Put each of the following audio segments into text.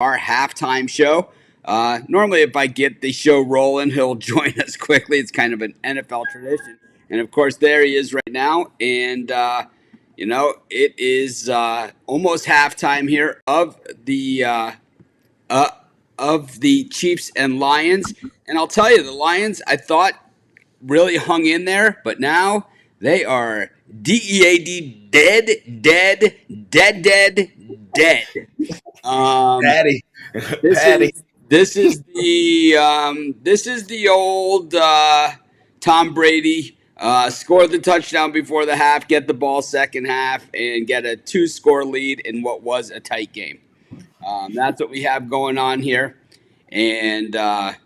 our halftime show. Normally, if I get the show rolling, he'll join us quickly. It's kind of an NFL tradition. And of course, there he is right now. And, it is almost halftime here uh, of the Chiefs and Lions. And I'll tell you, the Lions, I thought really hung in there, but now they are dead, dead, dead, dead, dead, dead. Um, Patty. this Patty. is this is the old Tom Brady. Score the touchdown before the half, get the ball second half, and get a two-score lead in what was a tight game. That's what we have going on here, and I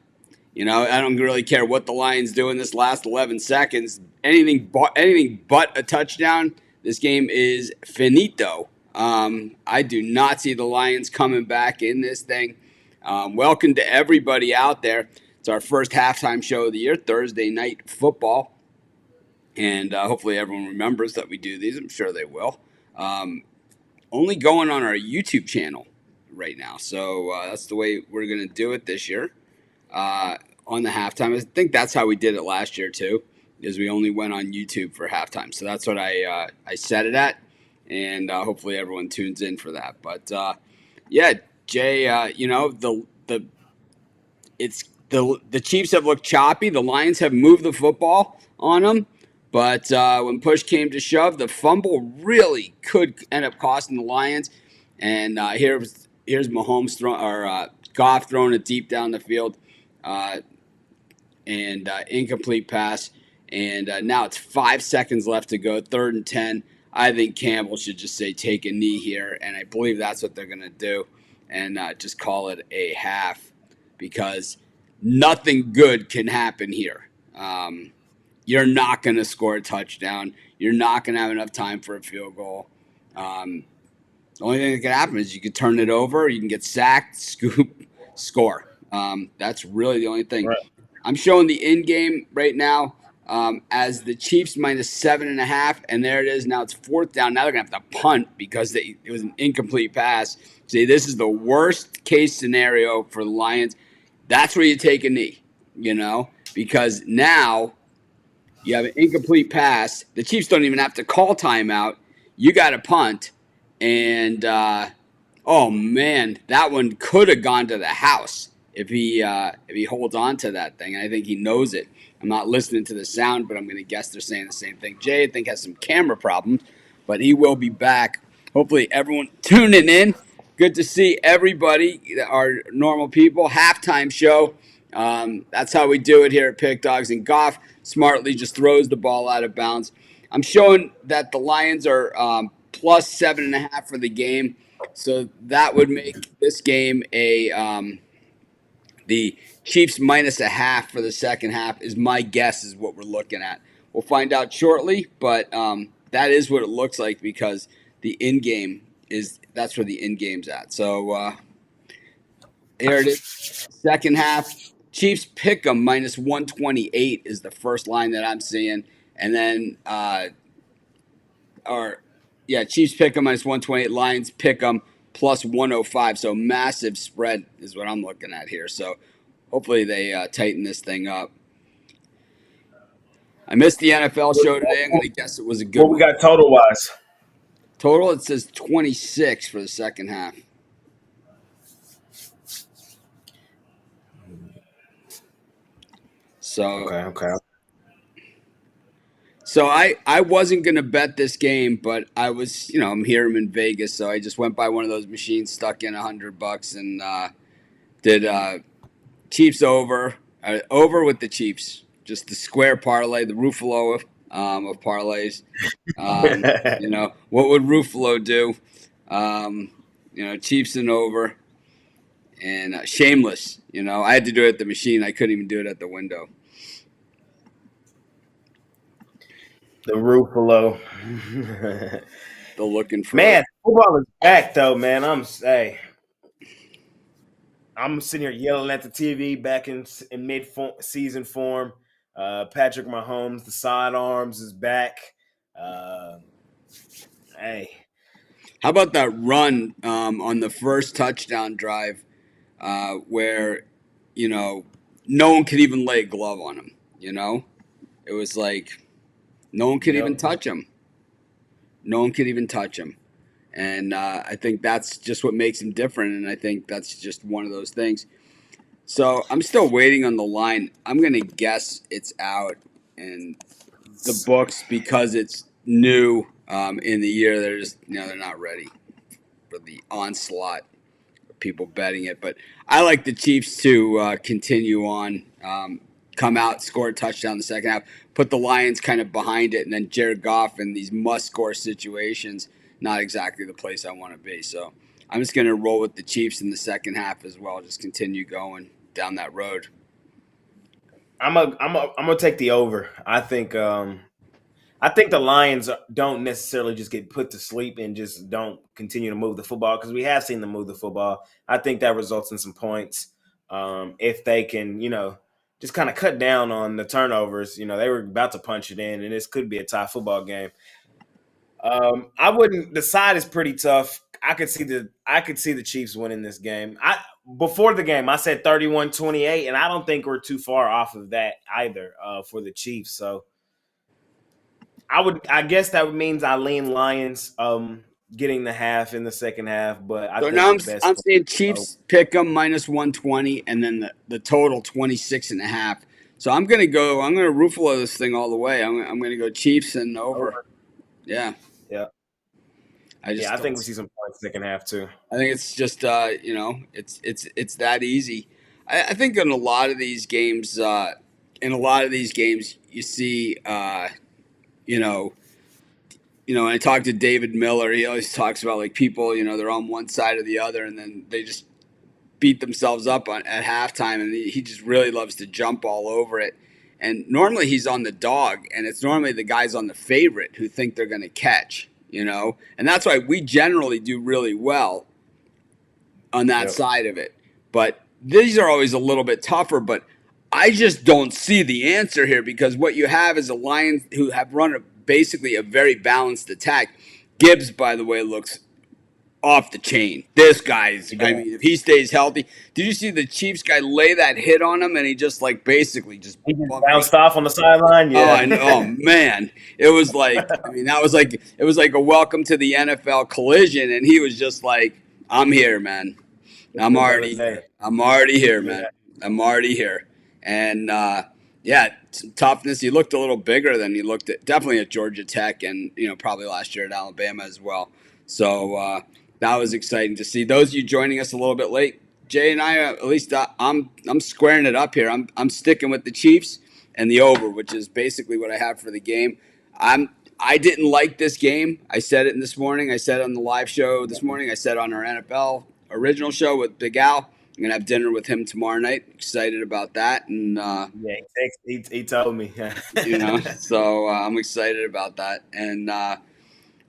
don't really care what the Lions do in this last 11 seconds. Anything but a touchdown. This game is finito. I do not see the Lions coming back in this thing. Welcome to everybody out there. It's our first halftime show of the year, Thursday night football. And hopefully everyone remembers that we do these. I'm sure they will. Only going on our YouTube channel right now. So that's the way we're going to do it this year. On the halftime. I think that's how we did it last year too, is we only went on YouTube for halftime. So that's what I set it at, and hopefully everyone tunes in for that. But yeah, Jay, the Chiefs have looked choppy. The Lions have moved the football on them, but when push came to shove, the fumble really could end up costing the Lions. And here's Mahomes Goff throwing it deep down the field. And incomplete pass. And now it's 5 seconds left to go, 3rd and 10. I think Campbell should just say take a knee here, and I believe that's what they're going to do, and just call it a half because nothing good can happen here. You're not going to score a touchdown. You're not going to have enough time for a field goal. The only thing that can happen is you can turn it over, you can get sacked, scoop, score. That's really the only thing. Right. I'm showing the in game right now as the Chiefs minus 7.5, and there it is. Now it's 4th down. Now they're gonna have to punt because it was an incomplete pass. See, this is the worst case scenario for the Lions. That's where you take a knee, because now you have an incomplete pass. The Chiefs don't even have to call timeout. You got to punt, and oh man, that one could have gone to the house if he holds on to that thing. I think he knows it. I'm not listening to the sound, but I'm going to guess they're saying the same thing. Jay, I think, has some camera problems, but he will be back. Hopefully, everyone tuning in. Good to see everybody, our normal people. Halftime show. That's how we do it here at Pick Dogs. And Goff smartly just throws the ball out of bounds. I'm showing that the Lions are plus 7.5 for the game. So that would make this game the Chiefs minus a half for the second half is my guess is what we're looking at. We'll find out shortly, but that is what it looks like because the in game that's where the in game's at. So here it is, second half. Chiefs pick 'em minus 128 is the first line that I'm seeing, and then Chiefs pick 'em minus 128. Lions pick 'em plus 105. So massive spread is what I'm looking at here. So hopefully they tighten this thing up. I missed the NFL show today. I'm going to guess it was a good What we one. got total wise? Total, it says 26 for the second half. So Okay. So I wasn't gonna bet this game, but I was, I'm here. I'm in Vegas, so I just went by one of those machines, stuck in $100, and did Chiefs over with the Chiefs, just the square parlay, the Ruffolo of parlays. What would Ruffalo do? Chiefs and over, and shameless. I had to do it at the machine. I couldn't even do it at the window. The Ruffalo. They're looking for Man, football is back though, man. I'm sitting here yelling at the TV back in mid season form. Patrick Mahomes, the sidearms is back. Hey, How about that run on the first touchdown drive where, you know, no one could even lay a glove on him? You know, it was like no one could even Yep. touch him. No one could even touch him. And I think that's just what makes him different. And I think that's just one of those things. So I'm still waiting on the line. I'm going to guess it's out in the books because it's new in the year. They're just, they're not ready for the onslaught of people betting it. But I like the Chiefs to continue on, come out, score a touchdown in the second half, put the Lions kind of behind it, and then Jared Goff in these must-score situations, not exactly the place I want to be. So I'm just going to roll with the Chiefs in the second half as well. Just continue going down that road. I'm gonna take the over. I think the Lions don't necessarily just get put to sleep and just don't continue to move the football because we have seen them move the football. I think that results in some points if they can, just kind of cut down on the turnovers. They were about to punch it in, and this could be a tie football game. I wouldn't. The side is pretty tough. I could see the Chiefs winning this game. Before the game, I said 31-28, and I don't think we're too far off of that either for the Chiefs. So I guess that means I lean Lions getting the half in the second half, but I So think now the best I'm seeing oh, Chiefs pick them minus 120 and then the total 26.5. So I'm going to Ruffalo this thing all the way. I'm going to go Chiefs and over. over. Yeah. Yeah. I Yeah, just I don't. think we see some points second half too. I think it's just it's that easy. I think in a lot of these games, you see, you know, and I talked to David Miller. He always talks about like people, they're on one side or the other, and then they just beat themselves up at halftime, and he just really loves to jump all over it. And normally he's on the dog, and it's normally the guys on the favorite who think they're going to catch, and that's why we generally do really well on that Yep. side of it. But these are always a little bit tougher. But I just don't see the answer here because what you have is a Lions who have run basically a very balanced attack. Gibbs, by the way, looks off the chain. This guy's, I mean, if he stays healthy, did you see the Chiefs guy lay that hit on him and he just like basically just He just bumped him? bounced off on the sideline. Oh, I know. Oh Yeah. man, it was like, I mean, it was like a welcome to the NFL collision, and he was just like, "I'm here, man. I'm already here. I'm already here, man. Yeah. I'm already here." And yeah, toughness. He looked a little bigger than he looked definitely at Georgia Tech, and probably last year at Alabama as well. So that was exciting to see. Those of you joining us a little bit late, Jay and I, at least I'm squaring it up here. I'm sticking with the Chiefs and the over, which is basically what I have for the game. I didn't like this game. I said it this morning. I said it on the live show this morning. I said it on our NFL original show with Big Al. I'm gonna have dinner with him tomorrow night. Excited about that, and Yeah, he told me. so I'm excited about that, and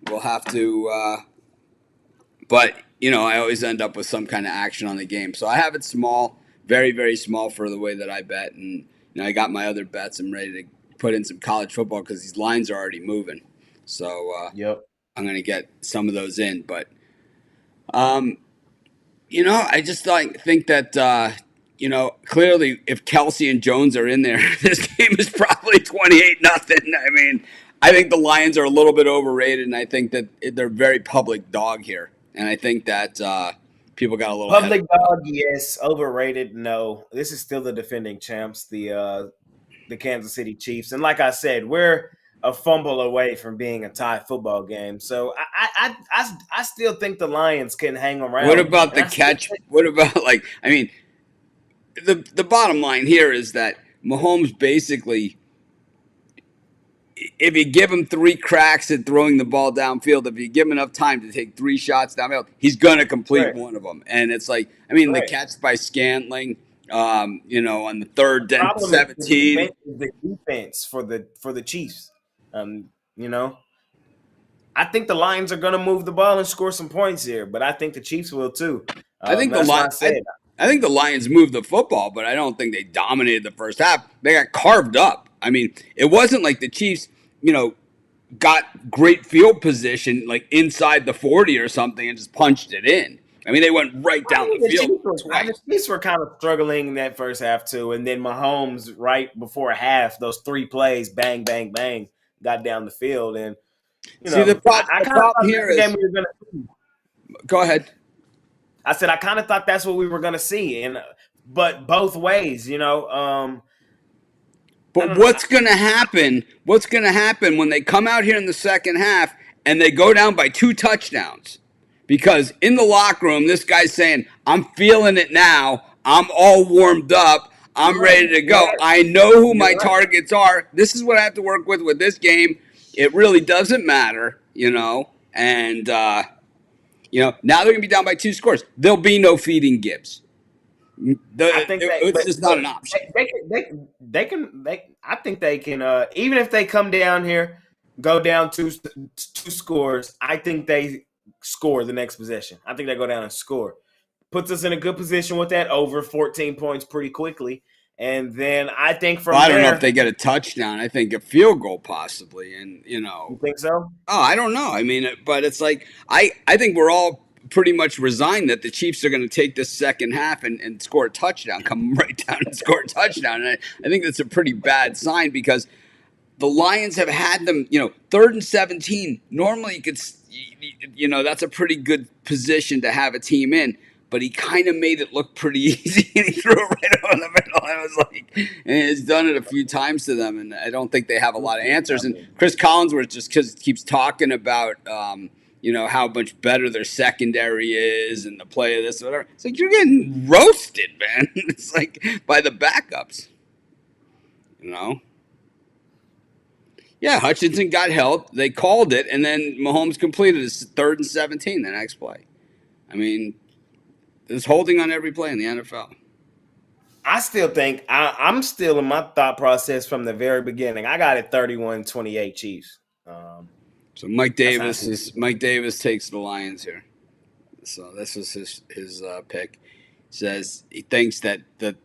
we'll have to. But I always end up with some kind of action on the game, so I have it small, very very small for the way that I bet, and I got my other bets. I'm ready to put in some college football because these lines are already moving, so Yep. I'm gonna get some of those in, but. Um, I just think that clearly if Kelsey and Jones are in there, this game is probably 28-0. I mean, I think the Lions are a little bit overrated, and I think that they're very public dog here, and I think that people got a little Public dog, yes. Overrated, no. This is still the defending champs, the Kansas City Chiefs, and like I said, we're a fumble away from being a tie football game. So I still think the Lions can hang What around, about and the I still catch? What about I mean, the bottom line here is that Mahomes basically if you give him three cracks at throwing the ball downfield, if you give him enough time to take three shots downfield, he's going to complete right, one of them. And it's like, I mean, the right. catch by Scantling, on the third The and problem is 17. the defense for the Chiefs. Um, you know, I think the Lions are going to move the ball and score some points here, but I think the Chiefs will too. I think That's why I said I think the Lions moved the football, but I don't think they dominated the first half. They got carved up. I mean, it wasn't like the Chiefs, got great field position, like inside the 40 or something, and just punched it in. I mean, they went right down the field The twice. Chiefs were kind of struggling in that first half too, and then Mahomes right before half, those 3 plays, bang, bang, bang, got down the field, and See, the I the kind of problem thought that's here the game is, we were going to see. go ahead. I said I kind of thought that's what we were going to see, and but both ways, I But don't know. what's going to happen? What's going to happen when they come out here in the second half and they go down by 2 touchdowns? Because in the locker room, this guy's saying, "I'm feeling it now. I'm all warmed up. You're I'm right. ready to You're go. right. I know who You're my right. targets are. This is what I have to work with this game. It really doesn't matter, you know." And now they're going to be down by 2 scores. There'll be no feeding Gibbs. I think they, It's but just not an option. I think they can. Even if they come down here, go down two scores. I think they score the next possession. I think they go down and score. Puts us in a good position with that over 14 points pretty quickly, and then I think Well, from I don't know if there. they get a touchdown. I think a field goal possibly, and You think so? oh, I don't know. I mean, but it's like I think we're all pretty much resigned that the Chiefs are going to take this second half and score a touchdown, come right down and score a touchdown. And I think that's a pretty bad sign because the Lions have had them, 3rd and 17. Normally, you could, that's a pretty good position to have a team in. But he kind of made it look pretty easy, and he threw it right over the middle. I was like, and he's done it a few times to them, and I don't think they have a lot of answers. And Chris Collinsworth just keeps talking about, how much better their secondary is and the play of this or whatever. It's like you're getting roasted, man. It's like by the backups, you know. Yeah, Hutchinson got help. They called it, and then Mahomes completed his 3rd and 17 the next play. I mean, there's holding on every play in the NFL. I still think I'm still in my thought process from the very beginning. I got it 31-28 Chiefs. So Mike That's Davis takes the Lions here. So this was his pick. Says he thinks that the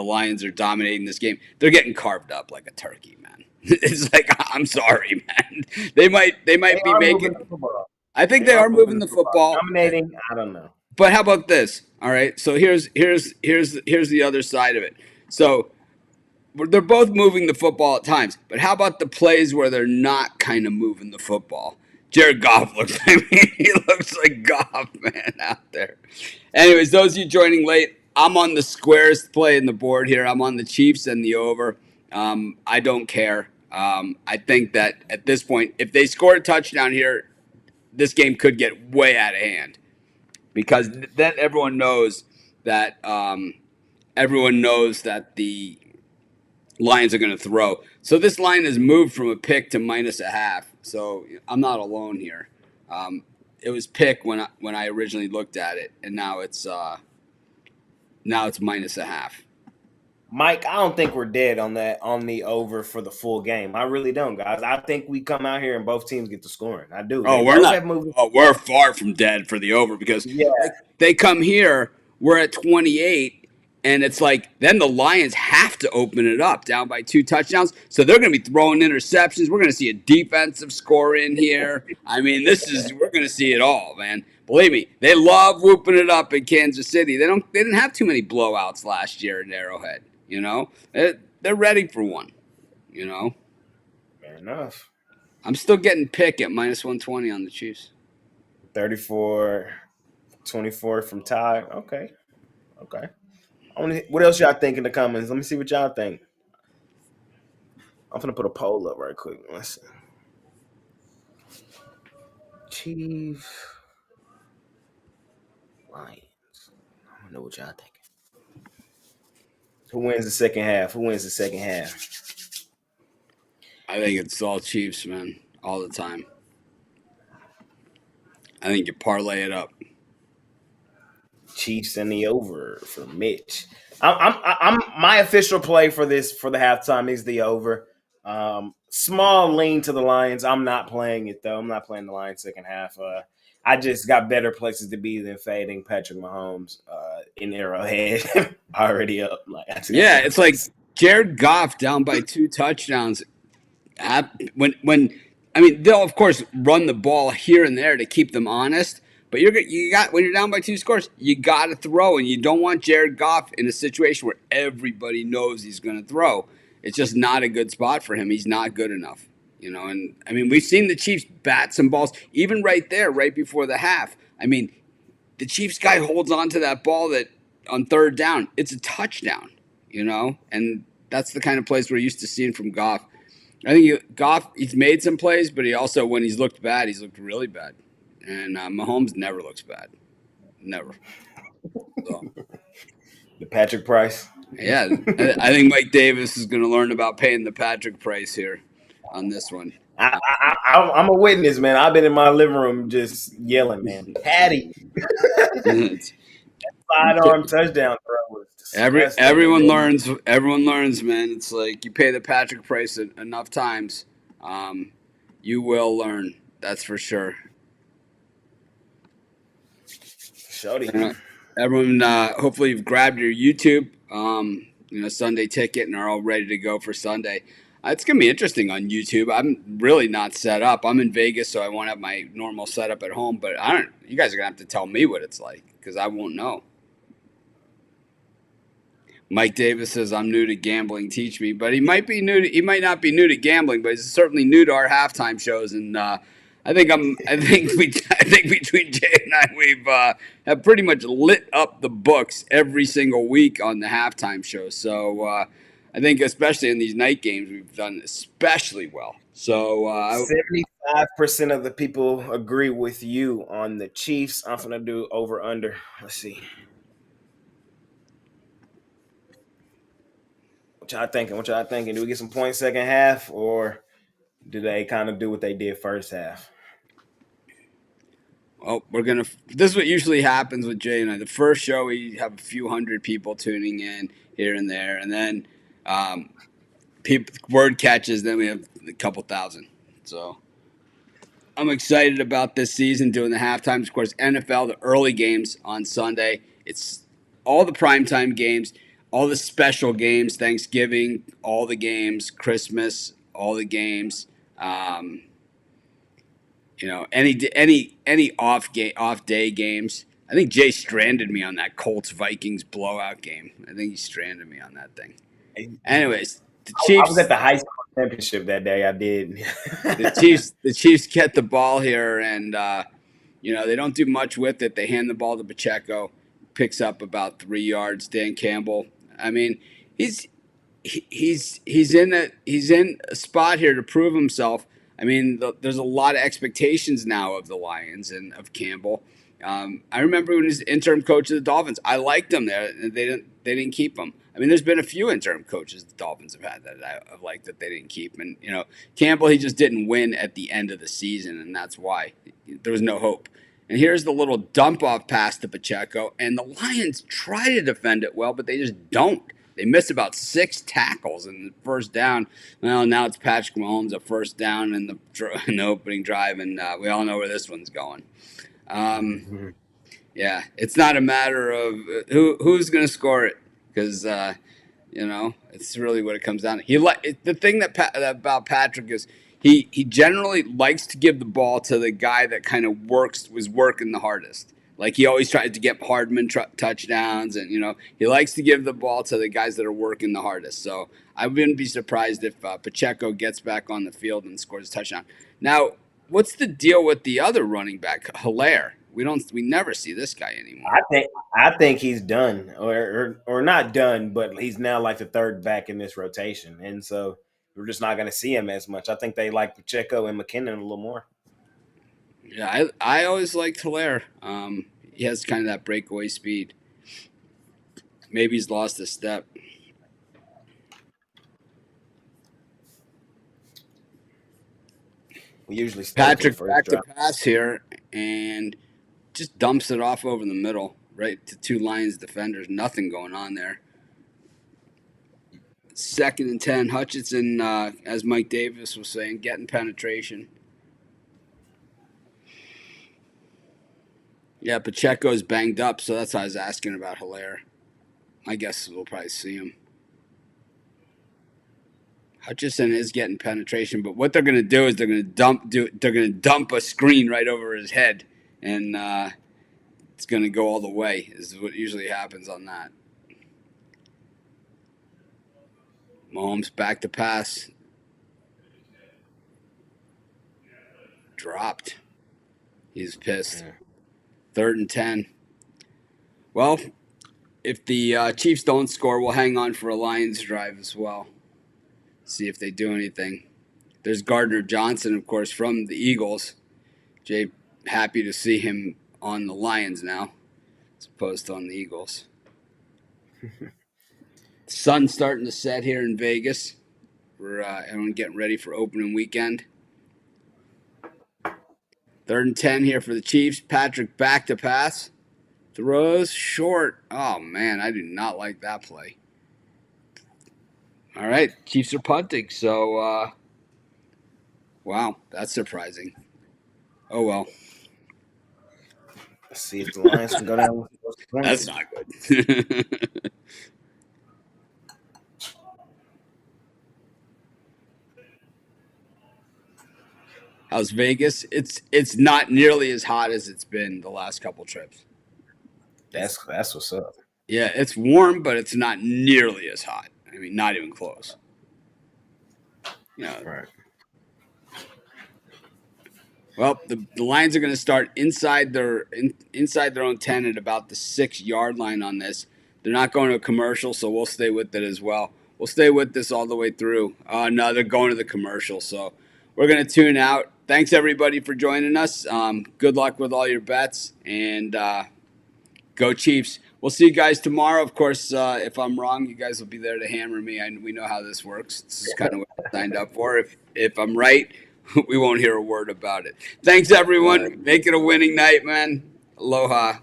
Lions are dominating this game. They're getting carved up like a turkey, man. It's like, I'm sorry, man. They might be making. I think they are moving the football. Dominating, I don't know. But how about this? All right. So here's the other side of it. So they're both moving the football at times, but how about the plays where they're not kind of moving the football? Jared Goff looks. I mean, he looks like Goff, man, out there. Anyways, those of you joining late, I'm on the squares play in the board here. I'm on the Chiefs and the over. I don't care. I think that at this point, if they score a touchdown here, this game could get way out of hand because then everyone knows that the Lions are going to throw. So this line has moved from a pick to -0.5. So I'm not alone here. It was pick when I originally looked at it, and now it's -0.5. Mike, I don't think we're dead on the over for the full game. I really don't, guys. I think we come out here and both teams get the scoring. I do. Oh, They we're both not. have moved. Oh, we're far from dead for the over because Yeah. they come here. We're at 28, and it's like then the Lions have to open it up down by 2 touchdowns. So they're going to be throwing interceptions. We're going to see a defensive score in here. I mean, we're going to see it all, man. Believe me, they love whooping it up in Kansas City. They didn't have too many blowouts last year in Arrowhead. They're ready for one. Fair enough. I'm still getting pick at -120 on the Chiefs. 34-24 from Ty. Okay. What else y'all think in the comments? Let me see what y'all think. I'm gonna put a poll up right quick. Let's see. Chiefs, Lions. I don't know what y'all thinking. Who wins the second half? I think it's all Chiefs, man, all the time. I think you parlay it up. Chiefs and the over for Mitch. I'm my official play for the halftime is the over. Small lean to the Lions. I'm not playing it though. I'm not playing the Lions second half. I just got better places to be than fading Patrick Mahomes in Arrowhead. Already up. Yeah, it's like Jared Goff down by 2 touchdowns. When I mean, they'll of course run the ball here and there to keep them honest. But you got when you're down by 2 scores, you got to throw, and you don't want Jared Goff in a situation where everybody knows he's going to throw. It's just not a good spot for him. He's not good enough, And I mean, we've seen the Chiefs bat some balls, even right there, right before the half. I mean, the Chiefs guy holds on to that ball that on third down, it's a touchdown, and that's the kind of plays we're used to seeing from Goff. I think Goff, he's made some plays, but he also, when he's looked bad, he's looked really bad. And Mahomes never looks bad. Never. So, The Patrick Price. yeah, I think Mike Davis is going to learn about paying the Patrick price here on this one. I'm a witness, man. I've been in my living room just yelling, man. Patty. Sidearm touchdown throw was disgusting. Everyone learns, man. It's like you pay the Patrick price enough times, you will learn. That's for sure. Shody. Everyone, hopefully you've grabbed your YouTube, Sunday ticket and are all ready to go for Sunday. It's gonna be interesting on YouTube. I'm really not set up. I'm in Vegas, so I won't have my normal setup at home. But I don't. You guys are gonna have to tell me what it's like because I won't know. Mike Davis says I'm new to gambling. Teach me, but he might not be new to gambling, but he's certainly new to our halftime shows. And I think between Jay and I, we've have pretty much lit up the books every single week on the halftime show. So I think especially in these night games, we've done especially well. So 75% of the people agree with you on the Chiefs. I'm gonna do over under. Let's see. What y'all thinking? Do we get some points second half, or do they kind of do what they did first half? Oh, this is what usually happens with Jay and I. The first show, we have a few hundred people tuning in here and there, and then word catches. Then we have a couple thousand. So I'm excited about this season doing the halftimes. Of course, NFL, the early games on Sunday. It's all the primetime games, all the special games, Thanksgiving, all the games, Christmas, all the games. Any off day games. I think Jay stranded me on that Colts Vikings blowout game. I think he stranded me on that thing. Anyways, the Chiefs. I was at the high school championship that day. I did. The Chiefs get the ball here, and they don't do much with it. They hand the ball to Pacheco, picks up about 3 yards. Dan Campbell. I mean, he's in a spot here to prove himself. I mean, there's a lot of expectations now of the Lions and of Campbell. I remember when he was interim coach of the Dolphins. I liked him there. They didn't keep him. I mean, there's been a few interim coaches the Dolphins have had that I've liked that they didn't keep. And Campbell, he just didn't win at the end of the season, and that's why there was no hope. And here's the little dump off pass to Pacheco, and the Lions try to defend it well, but they just don't. They missed about 6 tackles in the first down. Well, now it's Patrick Mahomes, a first down in the opening drive, and we all know where this one's going. Yeah, it's not a matter of who's going to score it because it's really what it comes down to. The thing about Patrick is he generally likes to give the ball to the guy that kind of was working the hardest. Like he always tried to get Hardman touchdowns, and he likes to give the ball to the guys that are working the hardest. So I wouldn't be surprised if Pacheco gets back on the field and scores a touchdown. Now, what's the deal with the other running back, Hilaire? We never see this guy anymore. I think he's done, or not done, but he's now like the third back in this rotation, and so we're just not going to see him as much. I think they like Pacheco and McKinnon a little more. Yeah, I always liked Hilaire. He has kind of that breakaway speed. Maybe he's lost a step. We usually Patrick back to pass here and just dumps it off over the middle, right to 2 Lions defenders. Nothing going on there. 2nd and 10. Hutchinson, as Mike Davis was saying, getting penetration. Yeah, Pacheco's banged up, so that's why I was asking about Hilaire. I guess we'll probably see him. Hutchison is getting penetration, but what they're going to do is they're going to dump a screen right over his head, and it's going to go all the way. Is what usually happens on that. Mahomes back to pass, dropped. He's pissed. 3rd and 10. Well, if the Chiefs don't score, we'll hang on for a Lions drive as well. See if they do anything. There's Gardner Johnson, of course, from the Eagles. Jay, happy to see him on the Lions now, as opposed to on the Eagles. Sun's starting to set here in Vegas. We're everyone getting ready for opening weekend. 3rd and 10 here for the Chiefs. Patrick back to pass. Throws short. Oh, man, I do not like that play. All right, Chiefs are punting, so wow, that's surprising. Oh, well. Let's see if the Lions can go down with those points. That's not good. How's Vegas? It's not nearly as hot as it's been the last couple trips. That's what's up. Yeah, it's warm, but it's not nearly as hot. I mean, not even close. Right. Well, the Lions are going to start inside their own 10 at about the 6-yard line on this. They're not going to a commercial, so we'll stay with it as well. We'll stay with this all the way through. No, they're going to the commercial, so we're going to tune out. Thanks, everybody, for joining us. Good luck with all your bets, and go Chiefs. We'll see you guys tomorrow. Of course, if I'm wrong, you guys will be there to hammer me. We know how this works. This is kind of what I signed up for. If I'm right, we won't hear a word about it. Thanks, everyone. Make it a winning night, man. Aloha.